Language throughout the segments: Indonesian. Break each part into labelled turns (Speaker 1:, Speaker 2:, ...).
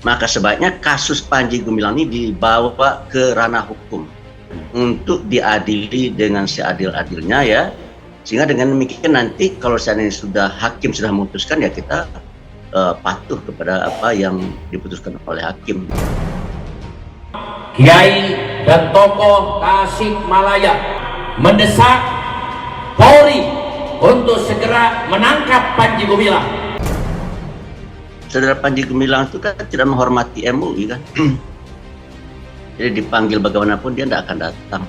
Speaker 1: Maka sebaiknya kasus Panji Gumilang ini dibawa ke ranah hukum untuk diadili dengan seadil-adilnya ya. Sehingga dengan demikian nanti kalau seandainya sudah hakim sudah memutuskan ya kita patuh kepada apa yang diputuskan oleh hakim.
Speaker 2: Kiai dan tokoh Tasikmalaya mendesak Polri untuk segera menangkap Panji Gumilang.
Speaker 1: Saudara Panji Gumilang itu kan tidak menghormati MUI kan. Jadi dipanggil bagaimanapun dia tidak akan datang.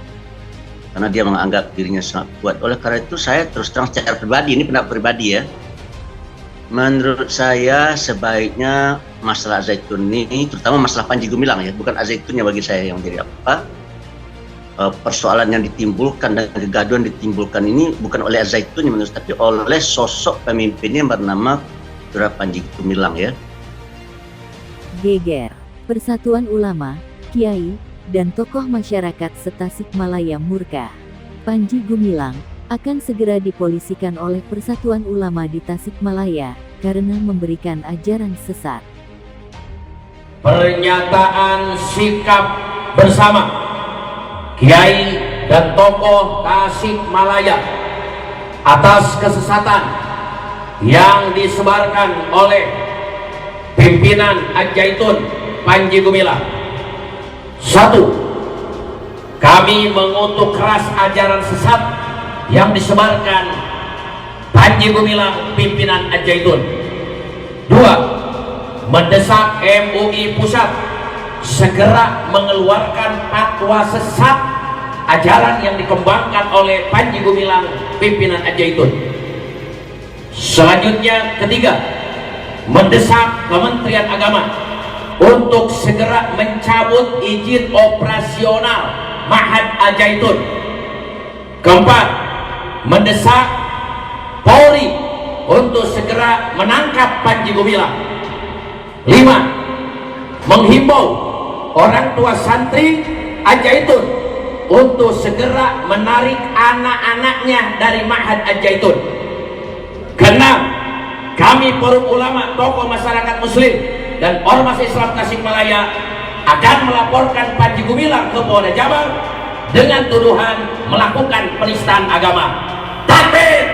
Speaker 1: Karena dia menganggap dirinya sangat kuat. Oleh karena itu saya terus terang secara pribadi, ini pendapat pribadi ya. Menurut saya sebaiknya masalah Zaitun ini, terutama masalah Panji Gumilang ya, bukan Azaitunnya bagi saya yang jadi apa. Persoalan yang ditimbulkan dan kegaduhan ditimbulkan ini bukan oleh Azaitunnya menurut saya, tapi oleh sosok pemimpinnya yang bernama Saudara Panji Gumilang ya.
Speaker 3: Geger, Persatuan Ulama, Kiai, dan tokoh masyarakat se-Tasikmalaya murka. Panji Gumilang akan segera dipolisikan oleh Persatuan Ulama di Tasikmalaya karena memberikan ajaran sesat.
Speaker 2: Pernyataan sikap bersama Kiai dan tokoh Tasikmalaya atas kesesatan yang disebarkan oleh pimpinan Al-Zaitun Panji Gumilang. 1. Kami mengutuk keras ajaran sesat yang disebarkan Panji Gumilang pimpinan Al-Zaitun. 2. Mendesak MUI Pusat segera mengeluarkan fatwa sesat ajaran yang dikembangkan oleh Panji Gumilang pimpinan Al-Zaitun. Selanjutnya, 3, mendesak Kementerian Agama untuk segera mencabut izin operasional Ma'had Al-Zaitun. 4, mendesak Polri untuk segera menangkap Panji Gumilang. 5, menghimbau orang tua santri Al-Zaitun untuk segera menarik anak-anaknya dari Ma'had Al-Zaitun. 6, kami forum ulama, tokoh masyarakat muslim dan ormas Islam Tasikmalaya akan melaporkan Panji Gumilang ke Polda Jabar dengan tuduhan melakukan penistaan agama. Takbir!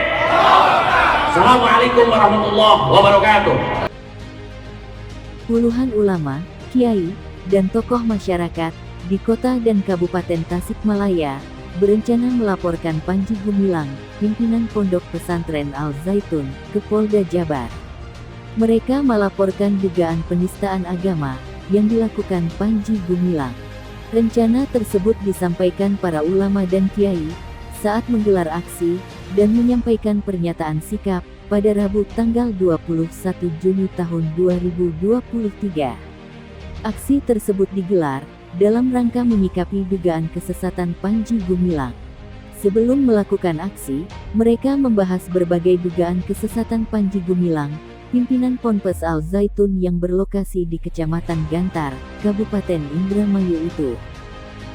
Speaker 2: Assalamualaikum warahmatullahi wabarakatuh.
Speaker 3: Puluhan ulama, kiai, dan tokoh masyarakat di kota dan kabupaten Tasikmalaya berencana melaporkan Panji Gumilang, pimpinan Pondok Pesantren Al-Zaitun, ke Polda Jabar. Mereka melaporkan dugaan penistaan agama yang dilakukan Panji Gumilang. Rencana tersebut disampaikan para ulama dan kiai saat menggelar aksi dan menyampaikan pernyataan sikap pada Rabu tanggal 21 Juni tahun 2023. Aksi tersebut digelar dalam rangka menyikapi dugaan kesesatan Panji Gumilang. Sebelum melakukan aksi, mereka membahas berbagai dugaan kesesatan Panji Gumilang, pimpinan Ponpes Al-Zaitun yang berlokasi di Kecamatan Gantar, Kabupaten Indramayu itu.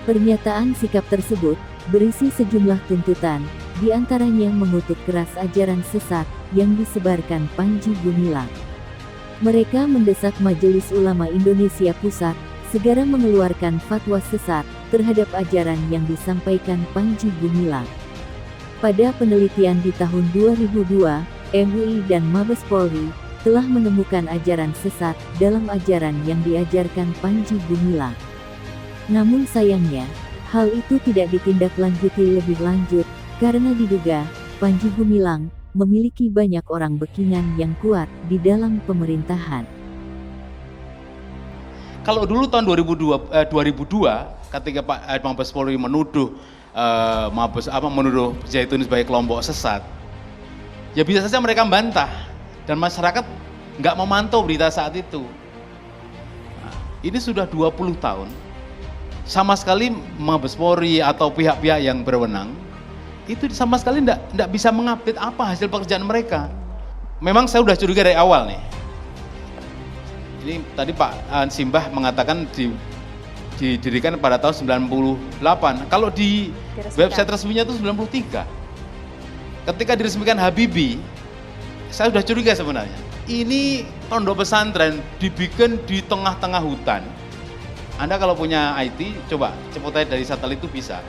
Speaker 3: Pernyataan sikap tersebut berisi sejumlah tuntutan, di antaranya mengutuk keras ajaran sesat yang disebarkan Panji Gumilang. Mereka mendesak Majelis Ulama Indonesia Pusat segera mengeluarkan fatwa sesat terhadap ajaran yang disampaikan Panji Gumilang. Pada penelitian di tahun 2002, MUI dan Mabes Polri telah menemukan ajaran sesat dalam ajaran yang diajarkan Panji Gumilang. Namun sayangnya, hal itu tidak ditindaklanjuti lebih lanjut karena diduga Panji Gumilang memiliki banyak orang backingan yang kuat di dalam pemerintahan.
Speaker 4: Kalau dulu tahun 2002 ketika Pak Mabes Polri menuduh menuduh Zaitun sebagai kelompok sesat, ya bisa saja mereka membantah dan masyarakat nggak memantau berita saat itu. Nah, ini sudah 20 tahun, sama sekali Mabes Polri atau pihak-pihak yang berwenang itu sama sekali nggak bisa mengupdate apa hasil pekerjaan mereka. Memang saya sudah curiga dari awal nih. Ini tadi Pak Simbah mengatakan didirikan pada tahun 98. Kalau di website resminya itu 93. Ketika diresmikan Habibie, saya sudah curiga sebenarnya. Ini pondok pesantren dibikin di tengah-tengah hutan. Anda kalau punya IT, coba cepet aja dari satelit itu bisa.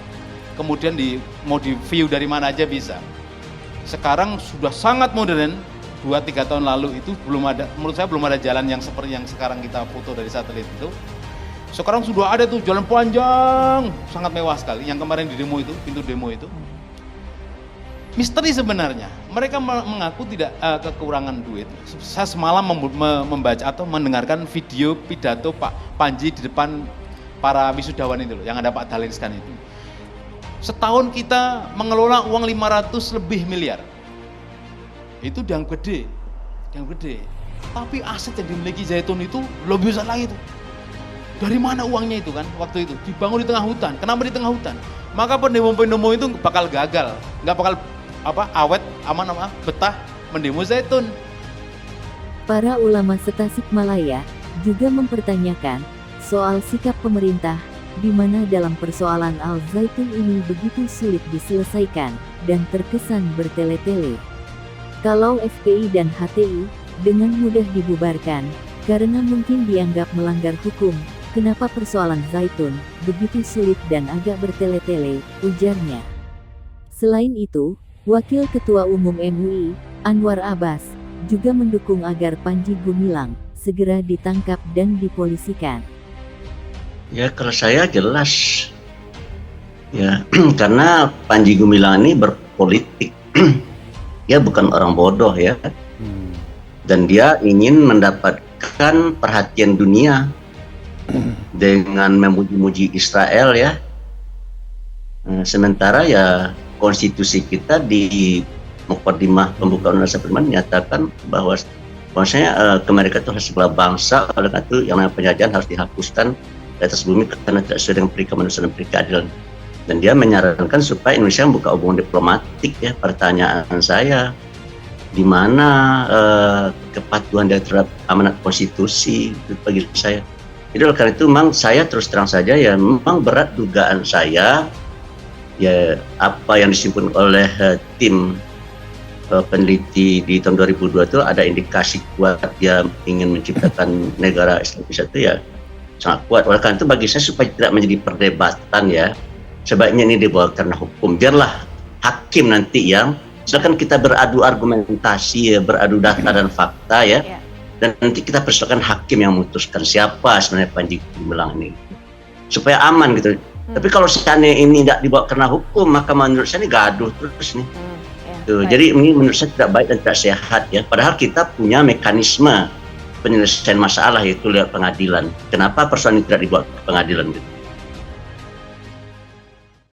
Speaker 4: Kemudian mau di view dari mana aja bisa. Sekarang sudah sangat modern, 2-3 tahun lalu itu belum ada, menurut saya belum ada jalan yang seperti yang sekarang kita foto dari satelit itu. Sekarang sudah ada tuh jalan panjang, sangat mewah sekali. Yang kemarin di demo itu, pintu demo itu. Misteri sebenarnya, mereka mengaku tidak kekurangan duit. Saya semalam membaca atau mendengarkan video pidato Pak Panji di depan para wisudawan itu loh, yang ada Pak Dahlan itu. Setahun kita mengelola uang 500 lebih miliar. Itu yang gede. Tapi aset yang dimiliki Zaitun itu lebih besar lagi tuh. Dari mana uangnya itu kan waktu itu? Dibangun di tengah hutan. Kenapa di tengah hutan? Maka pendemo-pendemo itu bakal gagal, nggak bakal awet, aman, betah mendemo Zaitun.
Speaker 3: Para ulama se-Tasikmalaya juga mempertanyakan soal sikap pemerintah, di mana dalam persoalan Al-Zaitun ini begitu sulit diselesaikan dan terkesan bertele-tele. Kalau FPI dan HTI dengan mudah dibubarkan karena mungkin dianggap melanggar hukum, kenapa persoalan Zaitun begitu sulit dan agak bertele-tele, ujarnya. Selain itu, Wakil Ketua Umum MUI, Anwar Abbas, juga mendukung agar Panji Gumilang segera ditangkap dan dipolisikan.
Speaker 1: Ya kalau saya jelas, ya karena Panji Gumilang ini berpolitik, dia bukan orang bodoh ya, dan dia ingin mendapatkan perhatian dunia dengan memuji-muji Israel ya. Sementara ya konstitusi kita di Muqaddimah pembukaan Undang-Undang Perlindungan menyatakan bahwasanya kemerdekaan itu harus sebelah bangsa, oleh karena itu yang namanya penjajahan harus dihapuskan di atas bumi karena tidak sesuai dengan perikatan kemanusiaan dan keadilan. Dan dia menyarankan supaya Indonesia membuka hubungan diplomatik ya. Pertanyaan saya, di mana kepatuhan dia terhadap amanat konstitusi itu bagi saya. Jadi oleh karena itu memang saya terus terang saja ya memang berat dugaan saya ya apa yang disimpulkan oleh tim peneliti di tahun 2002 itu ada indikasi kuat dia ingin menciptakan negara Islamis itu ya sangat kuat. Oleh karena itu bagi saya supaya tidak menjadi perdebatan ya sebaiknya ini dibawa karena hukum, biarlah hakim nanti yang silakan kita beradu argumentasi ya, beradu data dan fakta ya, dan nanti kita persoalkan hakim yang memutuskan siapa sebenarnya Panji Gumilang ini supaya aman gitu. Tapi kalau seandainya ini tidak dibawa karena hukum, maka menurut saya ini gaduh terus nih. Jadi ini menurut saya tidak baik dan tidak sehat ya. Padahal kita punya mekanisme penyelesaian masalah yaitu lewat pengadilan. Kenapa persoalan ini tidak dibawa ke pengadilan gitu?